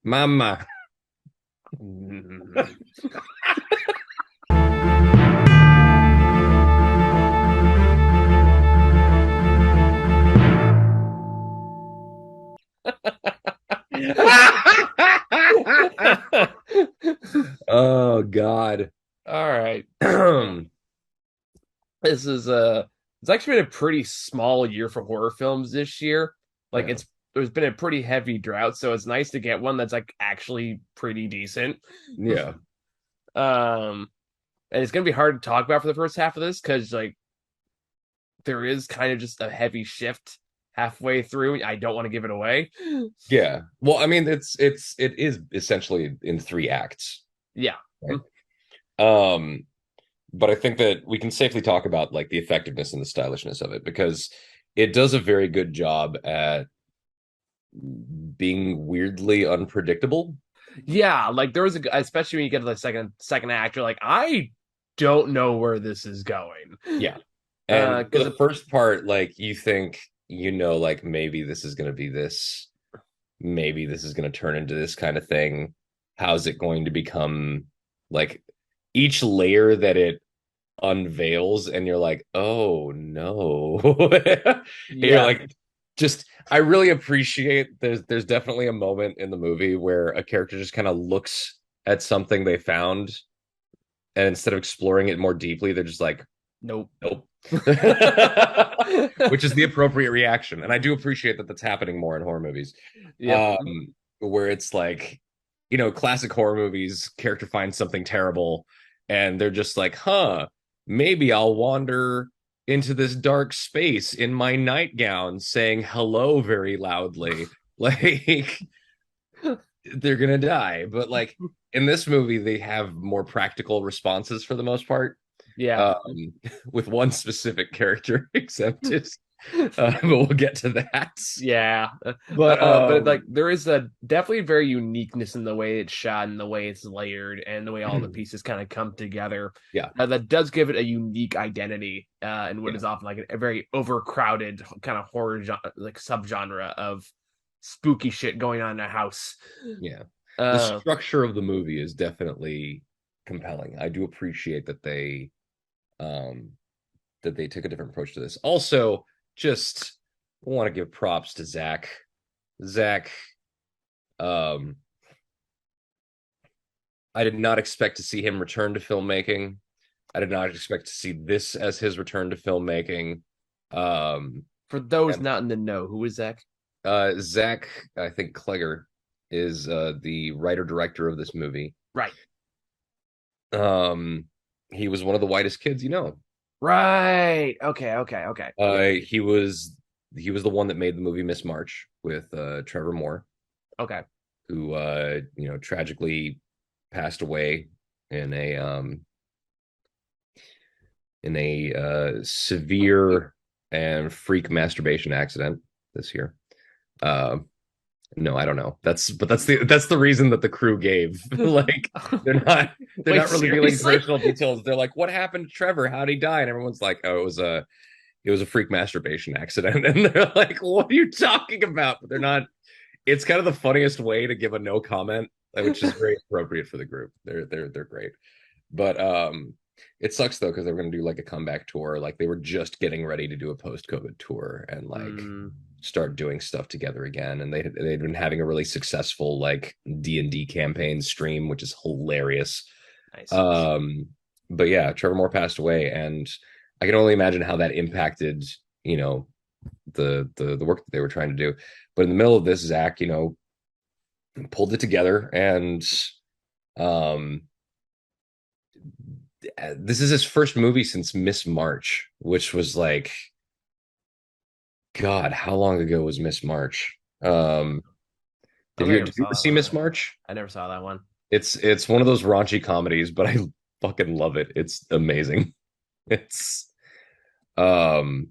Mama. Oh God. All right. So Yeah. this is it's actually been a pretty small year for horror films this year. Like there's been a pretty heavy drought, so it's nice to get one that's like actually pretty decent. Yeah. Um and it's gonna be hard to talk about for the first half of this because like there is kind of just a heavy shift halfway through. I don't want to give it away. Yeah. Well, I mean, it is essentially in three acts, Yeah. right? Um, but I think that we can safely talk about like the effectiveness and the stylishness of it because it does a very good job at being weirdly unpredictable. Yeah, like there was especially when you get to the second act, you're like, I don't know where this is going. Yeah. And for Because the first part, like you think, like maybe this is going to be this, maybe this is going to turn into this kind of thing. How's it going to become like each layer that it unveils and you're like, oh no. You're yeah, like, just I really appreciate there's definitely a moment in the movie where a character just kind of looks at something they found and instead of exploring it more deeply, they're just like, nope. nope. Which is the appropriate reaction. And I do appreciate that that's happening more in horror movies. Yep. Where it's like, classic horror movies, character finds something terrible and they're just like, huh, maybe I'll wander into this dark space in my nightgown saying hello very loudly. Like they're gonna die. But like in this movie, they have more practical responses for the most part Yeah. um, with one specific character, except his. But we'll get to that. Yeah. But But like there is a definitely very uniqueness in the way it's shot and the way it's layered and the way all the pieces kind of come together. yeah, That does give it a unique identity in what yeah, is often like a very overcrowded kind of horror like subgenre of spooky shit going on in a house. yeah. The Uh, structure of the movie is definitely compelling. I do appreciate um, that they took a different approach to this. Also, just want to give props to Zach. Zach, um, I did not expect to see him return to filmmaking. I did not expect to see this as his return to filmmaking. Um, for those and not in the know, who is Zach? Zach, I think Klegger is the writer director of this movie. Right. Um, he was one of the whitest kids, Right. Okay. Okay. Okay. Yeah. He was the one that made the movie Miss March with Trevor Moore, Okay. who tragically passed away in a severe and freak masturbation accident this year. Uh, no, I don't know. That's the reason that the crew gave. Like they're not they're Wait, not revealing seriously? personal details. They're like, "What happened to Trevor? How'd he die?" And everyone's like, "Oh, it was a freak masturbation accident." And they're like, "What are you talking about?" But they're not. It's kind of the funniest way to give a no comment, which is very appropriate for the group. They're great. But it sucks though because they were going to do like a comeback tour. Like they were just getting ready to do a post-COVID tour and like Mm, start doing stuff together again. And they'd been having a really successful like D&D campaign stream, which is hilarious. nice. Um, but yeah, Trevor Moore passed away, and I can only imagine how that impacted you know the work that they were trying to do. But in the middle of this, Zach, pulled it together and um this is his first movie since Miss March, which was like, God, how long ago was Miss March? I Did don't think you I ever did you ever saw that see one. Miss March? I never saw that one. It's one of those raunchy comedies, but I fucking love it. It's amazing. It's um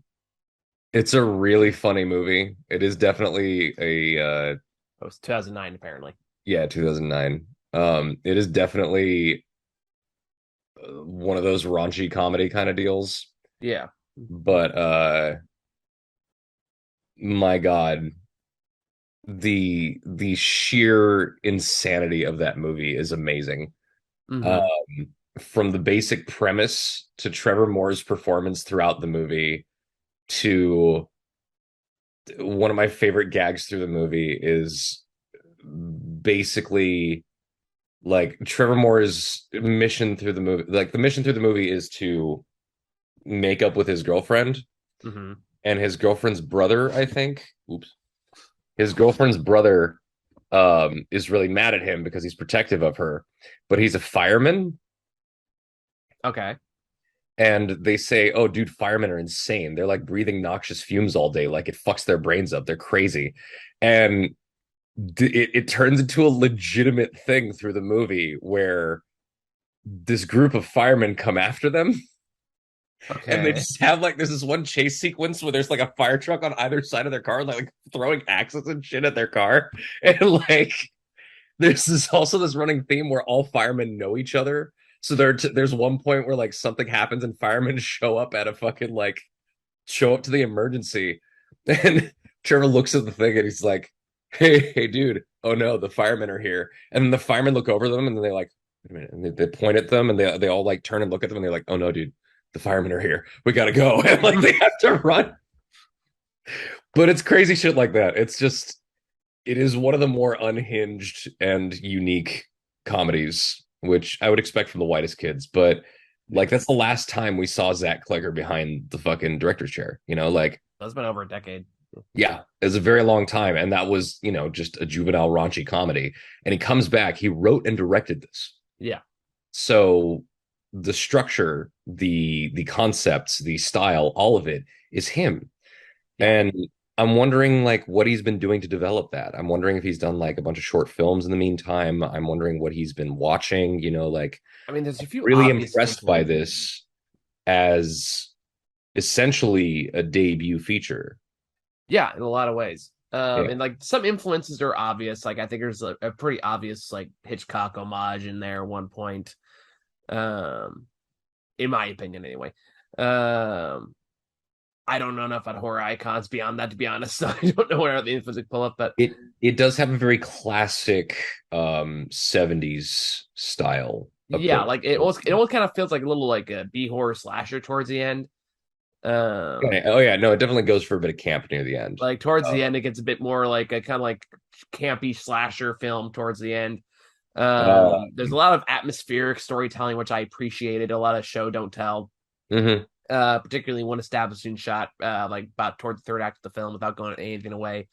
it's a really funny movie. It is definitely a It was 2009, apparently. yeah, 2009. It is definitely one of those raunchy comedy kind of deals, Yeah. but my God, the sheer insanity of that movie is amazing. Um, Hmm. from the basic premise to Trevor Moore's performance throughout the movie to one of my favorite gags through the movie is basically like Trevor Moore's mission through the movie. Like the mission through the movie is to make up with his girlfriend, Hmm. and his girlfriend's brother, I think. Oops. His girlfriend's brother is really mad at him because he's protective of her, but he's a fireman. Okay. And they say, "Oh, dude, firemen are insane. They're like breathing noxious fumes all day. Like it fucks their brains up. They're crazy." And it turns into a legitimate thing through the movie where this group of firemen come after them, and they Okay. just have like there's this one chase sequence where there's like a fire truck on either side of their car, like throwing axes and shit at their car, and like there's also this running theme where all firemen know each other. So there's one point where like something happens and firemen show up at a fucking like show up to the emergency, and Trevor looks at the thing and he's like, "Hey, dude! Oh no, the firemen are here!" And then the firemen look over them and then they like, "Wait a minute," and they point at them and they all like turn and look at them and they're like, "Oh no, dude! The firemen are here. We gotta go!" And like they have to run. But it's crazy shit like that. It's just it is one of the more unhinged and unique comedies, which I would expect from the whitest kids. But like Yeah. that's the last time we saw Zach Clegger behind the fucking director's chair. Like That's been over a decade. yeah, it's a very long time, and that was just a juvenile raunchy comedy. And he comes back. He wrote and directed this, Yeah. so the structure, the concepts, the style, all of it is him. Yeah. And I'm wondering like what he's been doing to develop that. I'm wondering if he's done like a bunch of short films in the meantime. I'm wondering what he's been watching, like I mean, there's a few really obvious impressed by influences. this as essentially a debut feature. Yeah, in a lot of ways. Yeah. And like some influences are obvious. Like I think there's a pretty obvious like Hitchcock homage in there at one point. Um, in my opinion, anyway. Um, I don't know enough about horror icons beyond that, to be honest. So I don't know where the influence pull up, but It does have a very classic 70s style yeah, approach. like it almost kind of feels like a little like a B horror slasher towards the end. Um, Okay. Oh yeah, no, it definitely goes for a bit of camp near the end. like towards Uh, the end, it gets a bit more like a kind of like campy slasher film towards the end. uh, There's a lot of atmospheric storytelling, which I appreciated. A lot of show don't tell. mhm. Particularly one establishing shot, like about toward the third act of the film, without going anything away.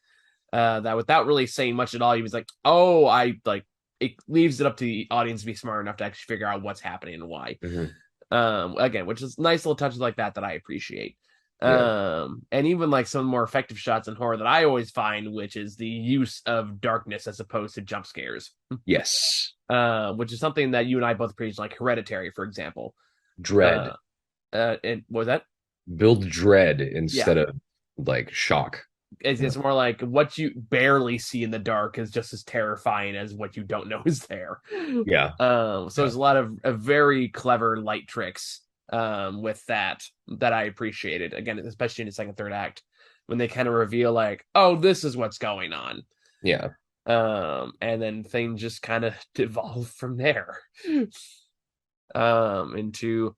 That without really saying much at all, he was like, "Oh, I like." It leaves it up to the audience to be smart enough to actually figure out what's happening and why. Mhm. Again, which is nice little touches like that I appreciate. Yeah. And even like some more effective shots in horror that I always find, which is the use of darkness as opposed to jump scares. Yes. Which is something that you and I both appreciate, like Hereditary, for example. Dread. Uh, and was that? Build dread Yeah, instead of like shock. it's more like what you barely see in the dark is just as terrifying as what you don't know is there. Yeah. So Yeah. there's a lot of very clever light tricks with that I appreciated. Again, especially in the second, third act, when they kind of reveal like, oh, this is what's going on. Yeah. And then things just kind of devolve from there. Into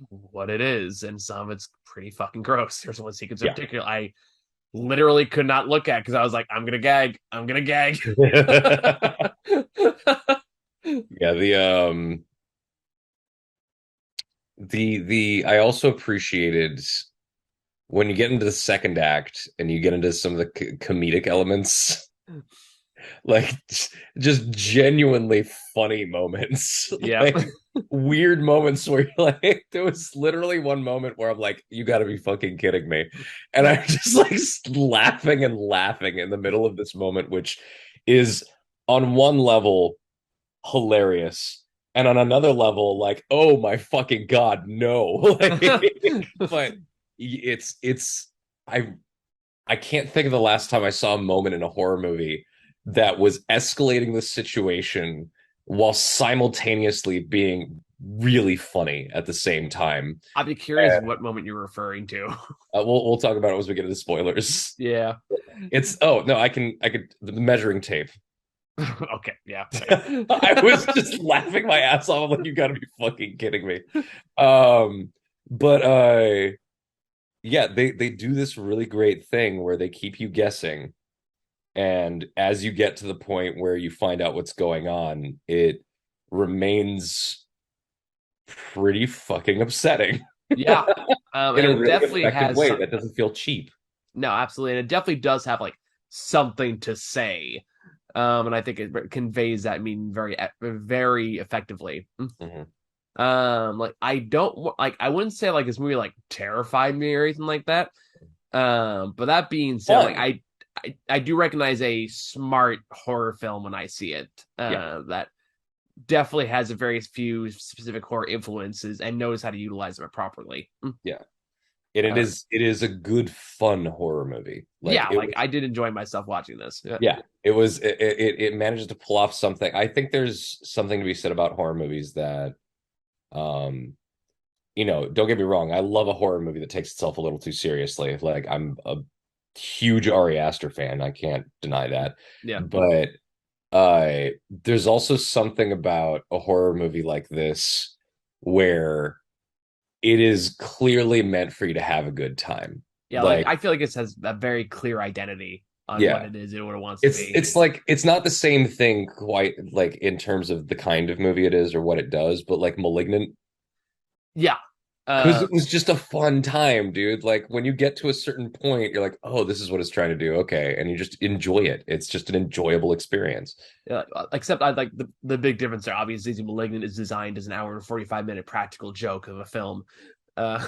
what it is, and some of it's pretty fucking gross. There's one sequence in Yeah. particular I literally could not look at because I was like, I'm gonna gag. I'm gonna gag. Yeah, the I also appreciated when you get into the second act and you get into some of the comedic elements, like just genuinely funny moments, Yep. like weird moments where you're like, there was literally one moment where I'm like, you got to be fucking kidding me, and I'm just like laughing and laughing in the middle of this moment, which is on one level hilarious. And on another level, like, oh my fucking god, no! Like, but it's I I can't think of the last time I saw a moment in a horror movie that was escalating the situation while simultaneously being really funny at the same time. I'd be curious what moment you're referring to. We'll talk about it as we get into the spoilers. Yeah. It's oh no, I could the measuring tape. Okay. Yeah. I was just laughing my ass off. I'm like, you gotta be fucking kidding me. Um, but yeah, they do this really great thing where they keep you guessing, and as you get to the point where you find out what's going on, it remains pretty fucking upsetting Yeah. in And a it really definitely effective has way some. that doesn't feel cheap. No, absolutely, and it definitely does have like something to say. And I think it conveys that meaning very effectively. Mhm. Like I don't like I wouldn't say like this movie like terrified me or anything like that. But that being said, like Fun. I do recognize a smart horror film when I see it. Yeah, That definitely has a very few specific horror influences and knows how to utilize them properly. yeah. And Uh, it is a good fun horror movie. Like yeah, it like was I did enjoy myself watching this. Yeah. yeah, it was it manages to pull off something. I think there's something to be said about horror movies that um don't get me wrong, I love a horror movie that takes itself a little too seriously. Like I'm a huge Ari Aster fan. I can't deny that. Yeah. But there's also something about a horror movie like this where it is clearly meant for you to have a good time. Yeah, like Like, I feel like it has a very clear identity on what yeah, it is and what it wants to be. it's like it's not the same thing quite like in terms of the kind of movie it is or what it does, but like Malignant, Yeah. because Uh it was just a fun time, dude. Like when you get to a certain point, you're like, oh, this is what it's trying to do. Okay. And you just enjoy it. It's just an enjoyable experience. yeah, except I like the big difference there. Obviously, Malignant is designed as an hour and 45-minute practical joke of a film. Uh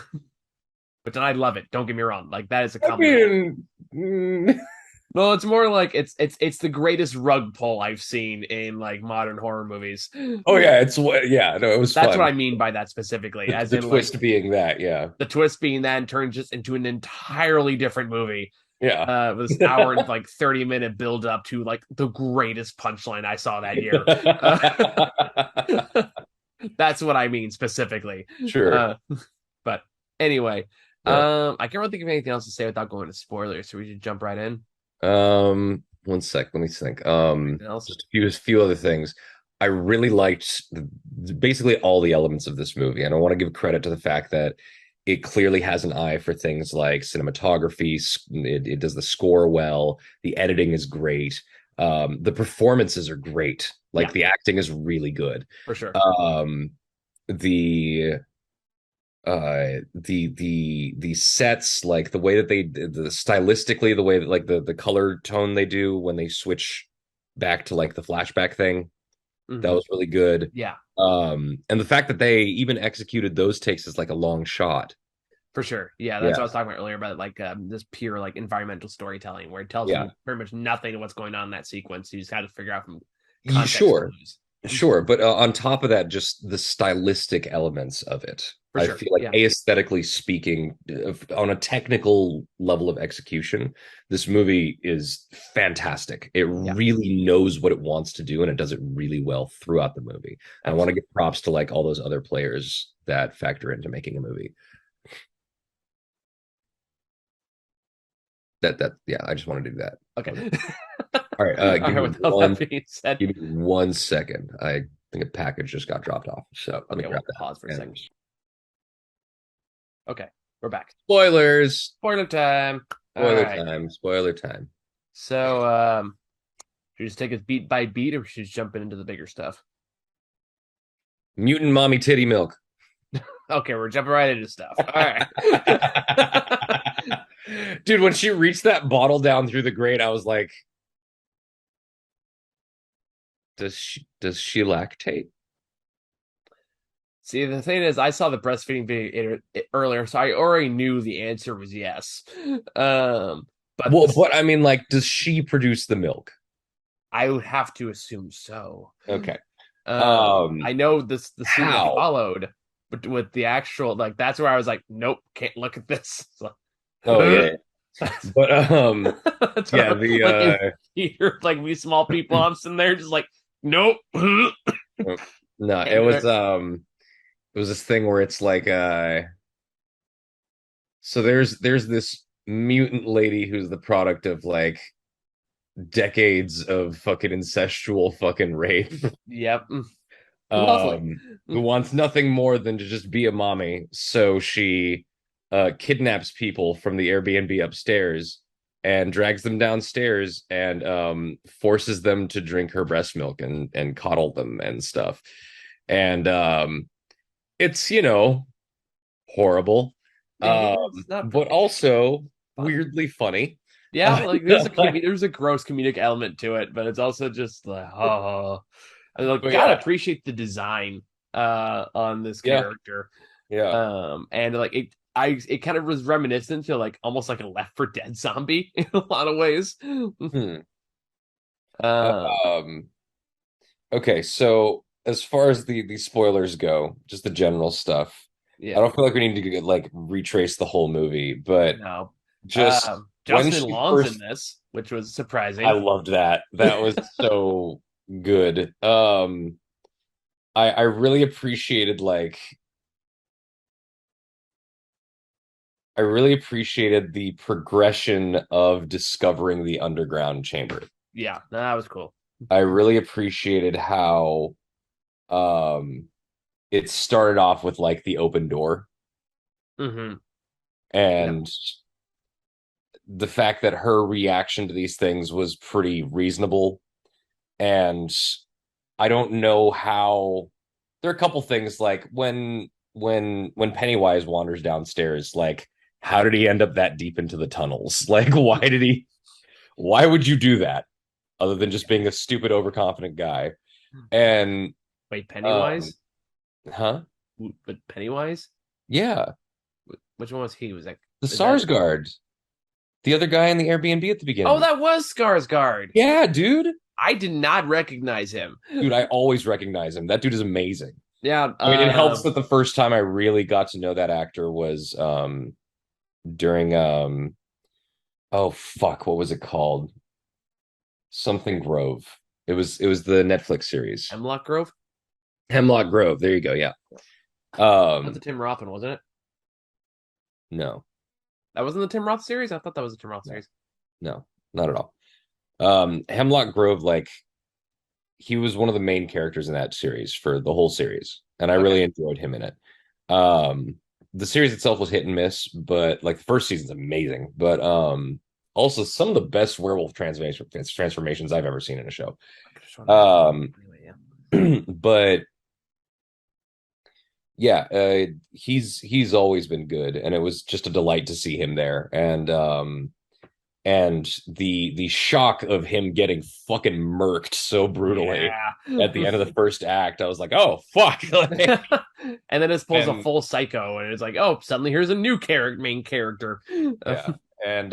but then I love it. Don't get me wrong. Like that is a I comedy. mean, Well, it's more like it's the greatest rug pull I've seen in like modern horror movies. oh yeah, yeah, no, it was That's what fun. I mean by that specifically, as The in like twist being that, yeah. the twist being that and turns just into an entirely different movie. Yeah. This hour and like 30-minute build up to like the greatest punchline I saw that year. That's what I mean specifically. Sure. Uh, but anyway, Yeah. I can't really think of anything else to say without going to spoilers, so we should jump right in. One sec, let me think. Anything else? Just a few other things. I really liked basically all the elements of this movie, and I want to give credit to the fact that it clearly has an eye for things like cinematography. It does the score well. The editing is great. The performances are great. Yeah, Like the acting is really good. for sure. Um, the the sets, like the way that the stylistically, the way that like the color tone they do when they switch back to like the flashback thing, that Hmm. was really good. Yeah, And the fact that they even executed those takes as like a long shot. for sure. Yeah, that's what I Yeah, was talking about earlier about like this pure like environmental storytelling where it tells yeah. you pretty much nothing of what's going on in that sequence. You just got to figure out from You context sure, clues. sure, but on top of that, just the stylistic elements of it. For I sure. feel like Yeah. aesthetically speaking, on a technical level of execution, this movie is fantastic. It Yeah. really knows what it wants to do, and it does it really well throughout the movie. And I want to Absolutely. give props to like all those other players that factor into making a movie. Yeah, I just want to do that. Okay. All right, All right. With all that being said, give me 1 second. I think a package just got dropped off, so let me okay, grab we'll pause for a that. second. Okay, we're back. Spoilers. Spoiler time. All Spoiler right. time. Spoiler time. So, should we just take it beat by beat, or should we just jump into the bigger stuff? Mutant mommy titty milk. Okay, we're jumping right into stuff. All right. Dude, when she reached that bottle down through the grate, I was like, does she lactate? See, the thing is, I saw the breastfeeding video earlier, so I already knew the answer was yes. But Well, but I mean, like, does she produce the milk? I would have to assume so. Okay. I know the scene that How? followed, but with the actual like that's where I was like, nope, can't look at this. Oh yeah. But yeah, like you're like we small people, I'm sitting there just like, nope. no, it Can't do was it. it was this thing where it's like so there's this mutant lady who's the product of like decades of fucking incestual fucking rape. Yep. Lovely. um, who wants nothing more than to just be a mommy. So she kidnaps people from the Airbnb upstairs and drags them downstairs and forces them to drink her breast milk and coddle them and stuff. And it's, horrible, It's not but also fun. weirdly funny. Yeah, like there's a gross comedic element to it, but it's also just like, oh, I like But gotta yeah, appreciate the design on this yeah, character. yeah. And like it kind of was reminiscent to like almost like a Left for Dead zombie in a lot of ways. Hmm. Uh, Um, Okay, so as far as the spoilers go, just the general stuff, I yeah, don't feel like we need to like retrace the whole movie, but no. just when Justin she Long's in first, this, which was I surprising. loved that. That was so good. I really appreciated like I really appreciated the progression of discovering the underground chamber. Yeah, that was cool. I really appreciated how um it started off with like the open door Hmm. Yep. and the fact that her reaction to these things was pretty reasonable. And I don't know how there are a couple things like when Pennywise wanders downstairs, like how did he end up that deep into the tunnels? Like why would you do that other than just being a stupid overconfident guy? And Wait, um Pennywise? huh? But Pennywise? Yeah. Which one was he? Was that The is that? Sarsgaard, the other guy in the Airbnb at the Oh, beginning. that was Skarsgård. Yeah, dude. I did not recognize him. Dude, I always recognize him. That dude is amazing. Yeah. I mean, it helps that the first time I really got to know that actor was during oh fuck, what was it called? Something Grove. It was the Netflix series. Hemlock Grove. Hemlock Grove. There you go. Yeah. That's a Tim Roth one, wasn't it? No, That wasn't the Tim Roth series. I thought that was a Tim Roth no, series. no, not at all. Hemlock Grove, like he was one of the main characters in that series for the whole series, and I Okay. really enjoyed him in it. Um, the series itself was hit and miss, but like the first season's amazing. But also some of the best werewolf transformations I've ever seen in a show. I could have sworn that was Um, anyway. Yeah. but yeah, he's always been good, and it was just a delight to see him there. And the shock of him getting fucking murked so brutally Yeah. at the end of the first act, I was like, oh fuck. Like, And then it pulls a and full psycho, and it's like, oh, suddenly here's a new main character. yeah, and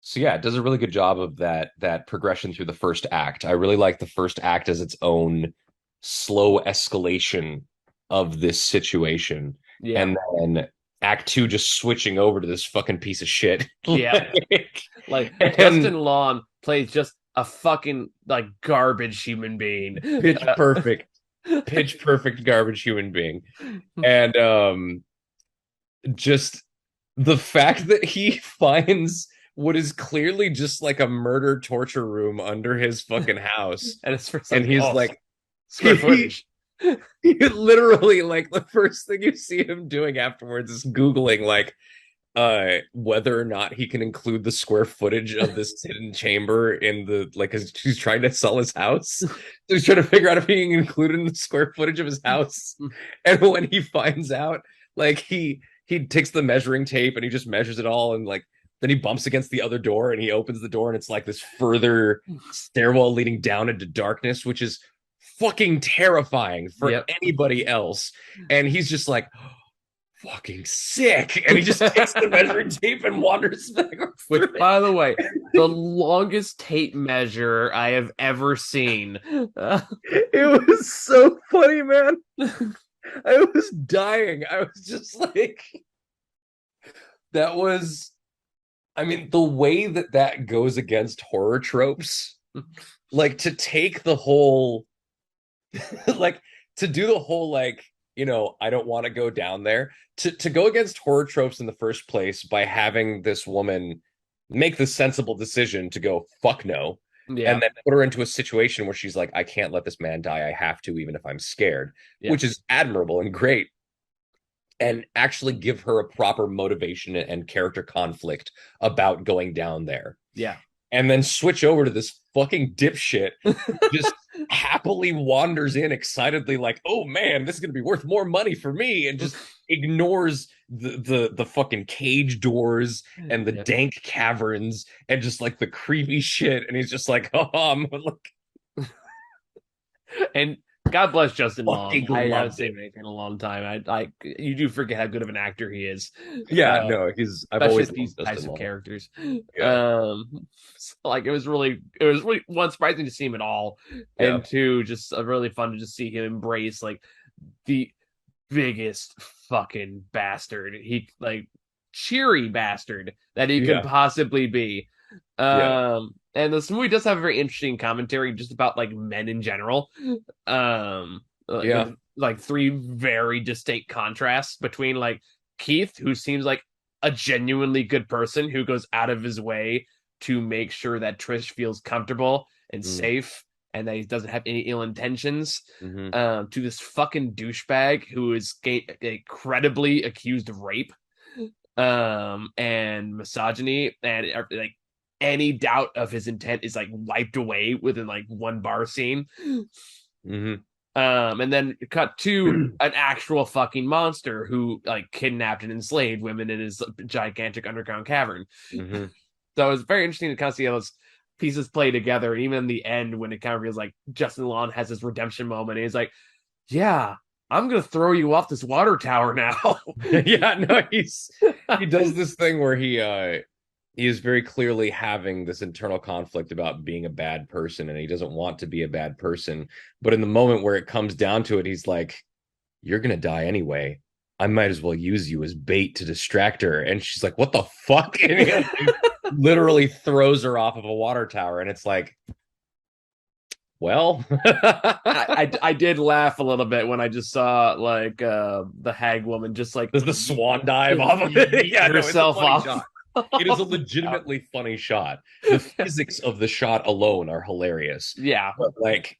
so yeah, it does a really good job of that progression through the first act. I really like the first act as its own slow escalation of this situation, Yeah. and then act two just switching over to this fucking piece of shit. Yeah. Like And Justin Long plays just a fucking like garbage human being. pitch perfect, pitch perfect garbage human being. And just the fact that he finds what is clearly just like a murder torture room under his fucking house, And it's for and like, he's oh, like square he, footage. he literally like the first thing you see him doing afterwards is googling like whether or not he can include the square footage of this hidden chamber in the like 'cause he's trying to sell his house. So he's trying to figure out if he can include it in the square footage of his house. And when he finds out, like he takes the measuring tape and he just measures it all, and like then he bumps against the other door and he opens the door and it's like this further stairwell leading down into darkness, which is fucking terrifying for Yep. anybody else. And he's just like, fucking sick. And he just takes the measuring tape and wanders back Which, through it. by the way, the longest tape measure I have ever seen. It was so funny, man. I was dying. I was just like, that was, I mean, the way that that goes against horror tropes, like to take the whole, like to do the whole like, I don't want to go down there, to go against horror tropes in the first place by having this woman make the sensible decision to go fuck no, Yeah, and then put her into a situation where she's like, I can't let this man die. I have to, even if I'm scared, yeah, which is admirable and great, and actually give her a proper motivation and character conflict about going down there. yeah. And then switch over to this fucking dipshit who just happily wanders in excitedly, like, oh man, this is gonna be worth more money for me, and just ignores the fucking cage doors and the Yeah. dank caverns and just like the creepy shit. And he's just like, oh, I'm like, And God bless Justin Long. fucking I haven't loved seen it. him in anything in a long time. You do forget how good of an actor he is, Yeah, uh, no, I've especially always with these loved types Justin of Long. characters. Yeah, So, like it was really one surprising to see him at all, yeah, and two just really fun to just see him embrace like the biggest fucking bastard cheery bastard that he could yeah, possibly be. yeah, And this movie does have a very interesting commentary just about like men in general. yeah. With like three very distinct contrasts between like Keith, who seems like a genuinely good person who goes out of his way to make sure that Trish feels comfortable and Mm, safe and that he doesn't have any ill intentions, hmm. to this fucking douchebag who is incredibly accused of rape, and misogyny, and like any doubt of his intent is like wiped away within like one bar scene. Hmm. And then cut to an actual fucking monster who like kidnapped and enslaved women in his gigantic underground cavern. Hmm. So it was very interesting to kind of see how those pieces play together. And even in the end, when it kind of feels like Justin Long has his redemption moment, and he's like, yeah, I'm gonna throw you off this water tower now. Yeah, no, he does this thing where he is very clearly having this internal conflict about being a bad person, and he doesn't want to be a bad person. But in the moment where it comes down to it, he's like, you're gonna die anyway. I might as well use you as bait to distract her. And she's like, what the fuck? And he like, literally throws her off of a water tower. And it's like, well, I did laugh a little bit when I just saw like the hag woman just like does the swan dive off of it? yeet Yeah, no, it's a herself funny off. shot. It is a legitimately funny shot. The physics of the shot alone are hilarious. Yeah. But like,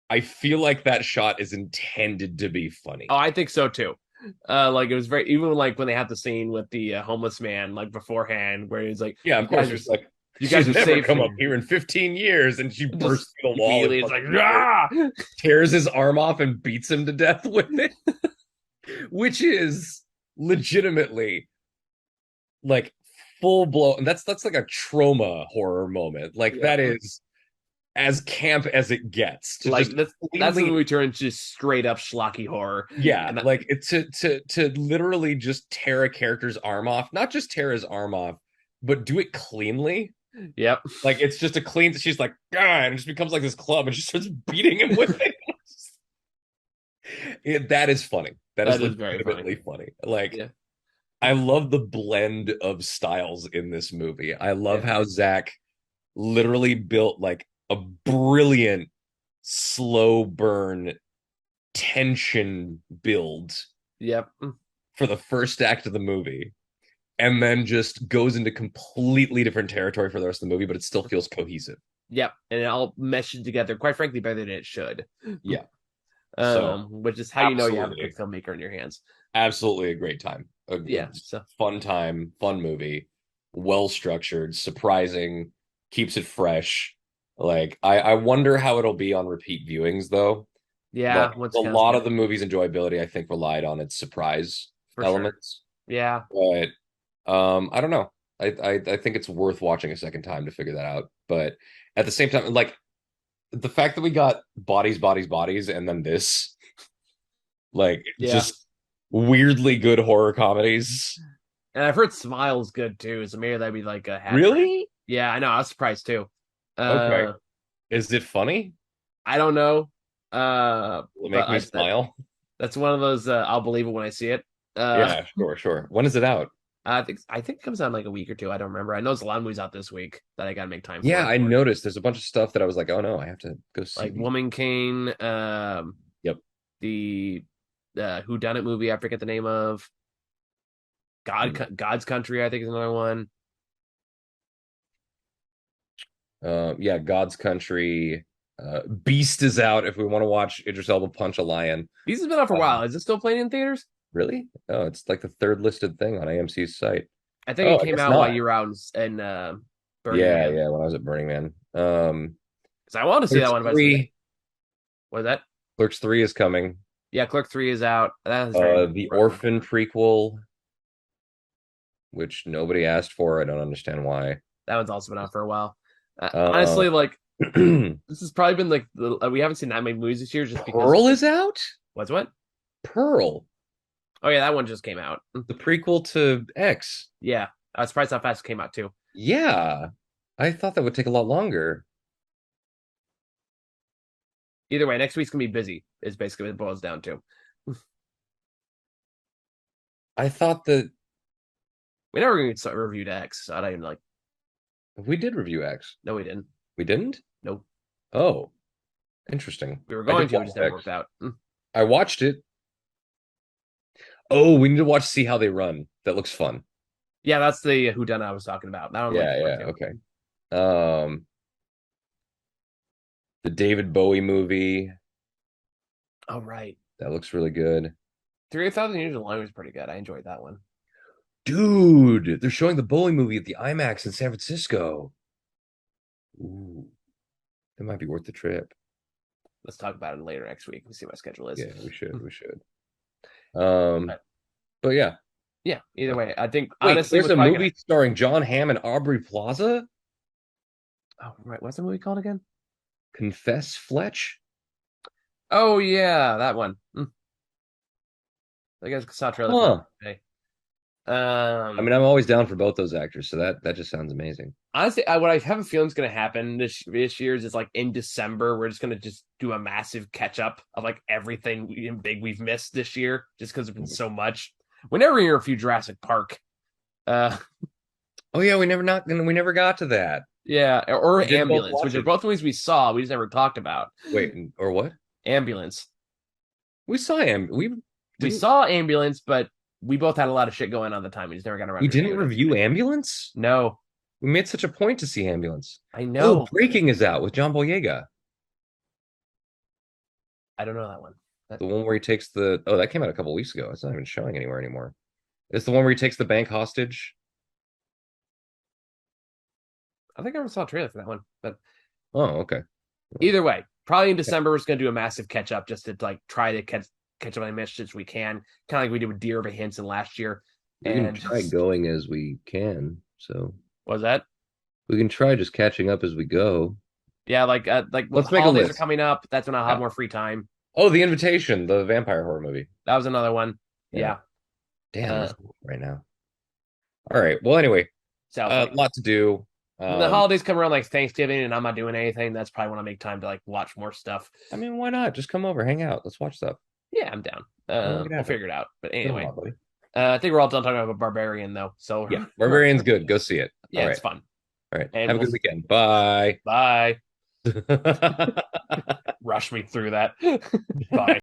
I feel like that shot is intended to be funny. Oh, I think so too. Like it was very even like when they had the scene with the homeless man like beforehand where he's like, Yeah, "You of course. guys are It's like, you she's guys are never safe come up here." here in 15 years. And she Just bursts through the wall and immediately it's like, fucking ah! tears his arm off and beats him to death with it, which is legitimately like full blown. That's like a trauma horror moment. Like Yeah. that is as camp as it gets to Like just that's when cleanly, we turn into straight up schlocky horror. yeah, And like it, to literally just tear a character's arm off, not just tear his arm off, but do it cleanly. yep. Like it's just a clean. She's like, ah, and it just becomes like this club, and she starts beating him with it. That is funny. That is That is very funny. legitimately funny. Like Yeah. I love the blend of styles in this movie. I love Yeah. how Zach literally built like a brilliant slow burn tension build Yep. for the first act of the movie, and then just goes into completely different territory for the rest of the movie, but it still feels cohesive. Yep. And it all meshes together, quite frankly, better than it should. Yeah. So Which is how you know you have a good absolutely, filmmaker in your hands. absolutely a great time. A Yeah. So fun time, fun movie, well structured, surprising, keeps it fresh. Like I wonder how it'll be on repeat viewings though. yeah, Like once a it comes lot of together the movie's enjoyability, I think, relied on its surprise for sure. elements. Yeah. But I don't know. I think it's worth watching a second time to figure that out. But at the same time, like the fact that we got bodies, bodies, bodies, and then this, like Yeah. just weirdly good horror comedies. And I've heard Smile's good too, so maybe that'd be like a hat trick. Really? Yeah, I know. I was surprised too. Okay. Uh, Is it funny? I don't know. Will it But make me smile? that's one of those. I'll believe it when I see it. Yeah, sure, sure. When is it out? I think it comes out in like a week or two. I don't remember. I know there's a lot of movies out this week that I gotta make time Yeah, for. I noticed there's a bunch of stuff that I was like, oh no, I have to go see Like these. Woman King. Yep. The Whodunit movie I forget the name of. God's Country I think is another one. Yeah, God's Country. Beast is out if we want to watch Idris Elba punch a lion. These has been out for a Um, while. Is it still playing in theaters? really? Oh, it's like the third listed thing on AMC's site. I think Oh, it I came guess out while not. you were out in Burning Yeah, Man. yeah, when I was at Burning Man. Because I want to see that Clerks one, but three, what is that? Clerks 3 is coming. Yeah, Clerk 3 is out. That is very The Orphan prequel, which nobody asked for. I don't understand why. that one's also been out for a while. Uh, Honestly, like this has probably been like we haven't seen that many movies this year just because Pearl is out? what's what? Pearl, Oh yeah, that one just came out. the prequel to X. Yeah, I was surprised how fast it came out too. Yeah, I thought that would take a lot longer. Either way, next week's gonna be busy. Is basically what it boils down to. I thought that We never gonna reviewed X. So I don't even like. we did review X. No, we didn't. We didn't? Nope. Oh, interesting. We were I going did to. It watch just never X. worked out. I watched it. Oh, we need to watch See How They Run. That looks fun. Yeah, that's the Whodunit I was talking about. That one Yeah, looks yeah, fun too. okay. Um, the David Bowie movie. Oh right. That looks really good. 3,000 Years of Line was pretty good. I enjoyed that one. Dude, they're showing the Bowie movie at the IMAX in San Francisco. Ooh, that might be worth the trip. Let's talk about it later next week. Let's see what my schedule is. Yeah, we should. We should. Um, But but yeah. yeah, either way, I think Wait, honestly, there's what's a probably movie starring John Hamm and Aubrey Plaza? oh right, what's the movie called again? Confess Fletch? Oh yeah, that one. I guess I saw a trailer for Huh. that today. I mean, I'm always down for both those actors, so that just sounds amazing. Honestly, what I have a feeling is going to happen this year is like in December, we're just going to just do a massive catch up of like everything big we've missed this year, just because it's been so much. Whenever you're a few Jurassic Park, uh, Oh yeah, we never got to that. yeah, or We did both Ambulance, watch which are it. both movies we saw, we just never talked about. Wait, or what? Ambulance, We saw him. We we didn't saw Ambulance, but we both had a lot of shit going on at the time. We just never got around we to didn't reviewing it. review Ambulance? No, We made such a point to see Ambulance. I Oh, know. Breaking is out with John Boyega. I don't know that one. The one where he takes the oh, that came out a couple weeks ago. It's not even showing anywhere anymore. It's the one where he takes the bank hostage. I think I ever saw a trailer for that one, but Oh, okay. either way, probably in December we're just gonna do a massive catch up just to like try to catch up on as much as we can, kind of like we did with Dear Evan Hansen last year. We can And try going as we can. So was that? we can try just catching up as we go. Yeah, like when Let's make a holidays are list. coming up, that's when I'll have Yeah. more free time. Oh, The Invitation, the vampire horror movie. That was another one. Yeah. Yeah. Damn, Uh, that's right now. All right. Well, anyway, so a lot to do. when the holidays come around like Thanksgiving and I'm not doing anything, that's probably when I make time to like watch more stuff. I mean, why not? Just come over, hang out. Let's watch stuff. Yeah, I'm down. We'll figure it out. But Come anyway, on, buddy. I think we're all done talking about Barbarian though. So Yeah, Barbarian's good. Go see it. yeah, All it's right. fun. All right. And Have a good weekend. Bye. bye. Rush me through that. Bye.